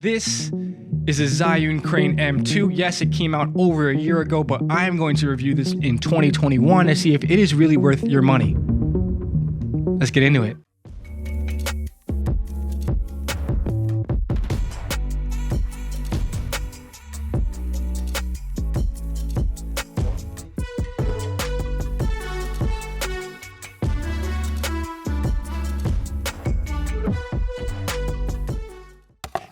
This is a Zhiyun Crane M2. Yes, it came out over a year ago, but I'm going to review this in 2021 to see if it is really worth your money. Let's get into it.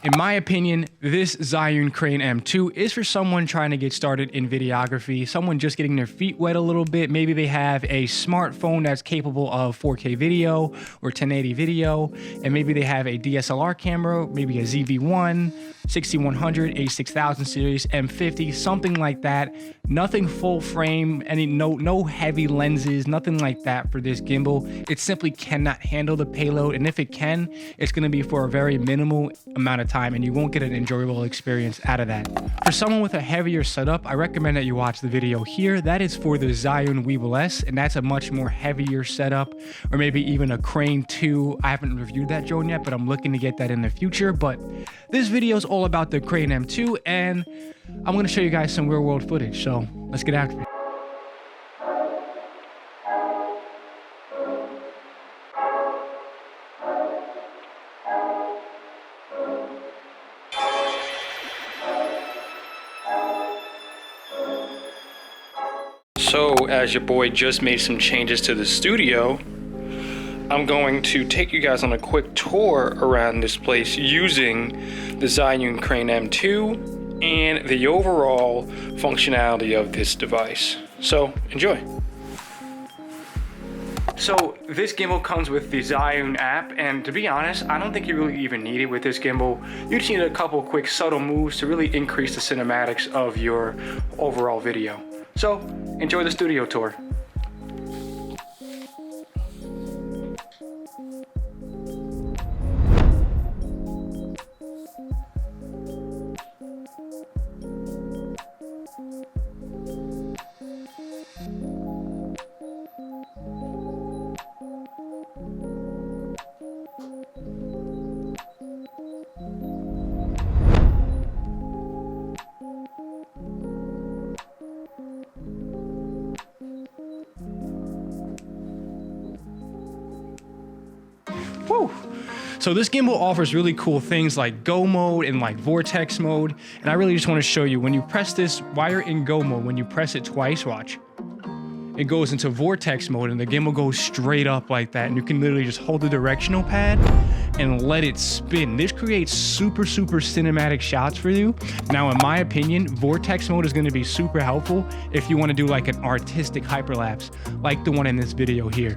In my opinion, this Zhiyun Crane M2 is for someone trying to get started in videography, someone just getting their feet wet a little bit. Maybe they have a smartphone that's capable of 4K video or 1080 video, and maybe they have a DSLR camera, maybe a ZV-1, 6100, A6000 series, M50, something like that. Nothing full frame, no heavy lenses, nothing like that for this gimbal. It simply cannot handle the payload, and if it can, it's going to be for a very minimal amount of time, and you won't get an enjoyable experience out of that. For someone with a heavier setup, I recommend that you watch the video here. That is for the Zhiyun Weeble S, and that's a much more heavier setup, or maybe even a Crane 2. I haven't reviewed that drone yet, but I'm looking to get that in the future. But this video is all about the Crane M2, and I'm going to show you guys some real world footage, so let's get after it. So, as your boy just made some changes to the studio, I'm going to take you guys on a quick tour around this place using the Zhiyun Crane M2 and the overall functionality of this device. So, enjoy. So, this gimbal comes with the Zhiyun app, and to be honest, I don't think you really even need it with this gimbal. You just need a couple quick subtle moves to really increase the cinematics of your overall video. So, enjoy the studio tour. Woo. So this gimbal offers really cool things like go mode and like vortex mode. And I really just want to show you when you press this while you're in go mode, when you press it twice, watch. It goes into vortex mode and the gimbal goes straight up like that. And you can literally just hold the directional pad and let it spin. This creates super cinematic shots for you. Now, in my opinion, vortex mode is going to be super helpful if you want to do like an artistic hyperlapse, like the one in this video here.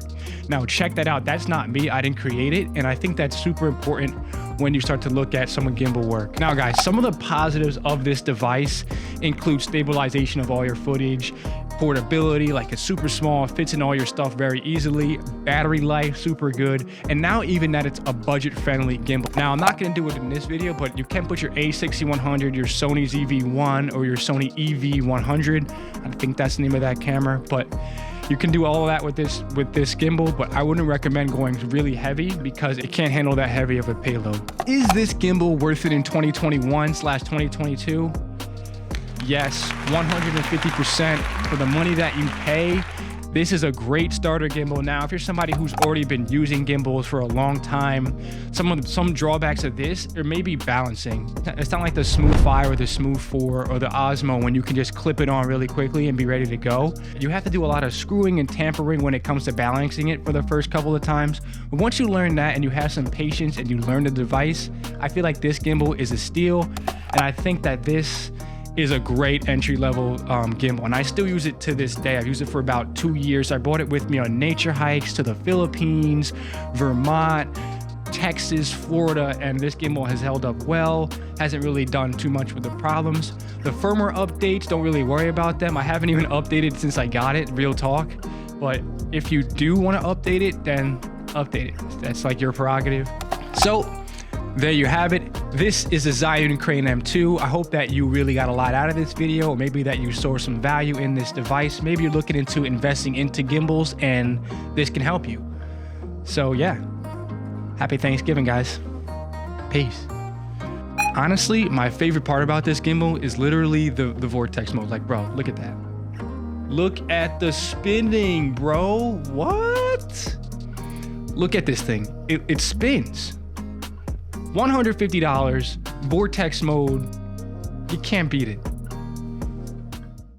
Now, check that out. That's not me. I didn't create it. And I think that's super important when you start to look at some gimbal work. Now, guys, some of the positives of this device include stabilization of all your footage, portability, like it's super small, fits in all your stuff very easily, battery life, super good, and now even that it's a budget-friendly gimbal. Now, I'm not gonna do it in this video, but you can put your A6100, your Sony ZV-1, or your Sony EV100. I think that's the name of that camera, but you can do all of that with this gimbal, but I wouldn't recommend going really heavy because it can't handle that heavy of a payload. Is this gimbal worth it in 2021/2022? Yes, 150% for the money that you pay. This is a great starter gimbal. Now, if you're somebody who's already been using gimbals for a long time, some drawbacks of this are maybe balancing. It's not like the Smooth 5 or the Smooth 4 or the Osmo when you can just clip it on really quickly and be ready to go. You have to do a lot of screwing and tampering when it comes to balancing it for the first couple of times. But once you learn that and you have some patience and you learn the device, I feel like this gimbal is a steal. And I think that this is a great entry-level gimbal, and I still use it to this day. I've used it for about 2 years. I brought it with me on nature hikes to the Philippines, Vermont, Texas, Florida, and this gimbal has held up well. Hasn't really done too much with the problems. The firmware updates, don't really worry about them. I haven't even updated since I got it, real talk. But if you do want to update it, then update it. That's like your prerogative. So there you have it. This is a Zhiyun Crane M2. I hope that you really got a lot out of this video, or maybe that you saw some value in this device. Maybe you're looking into investing into gimbals and this can help you. So yeah, happy Thanksgiving, guys. Peace. Honestly, my favorite part about this gimbal is literally the vortex mode. Like, bro, look at that. Look at the spinning, bro. What? Look at this thing. It spins. $150, vortex mode. You can't beat it.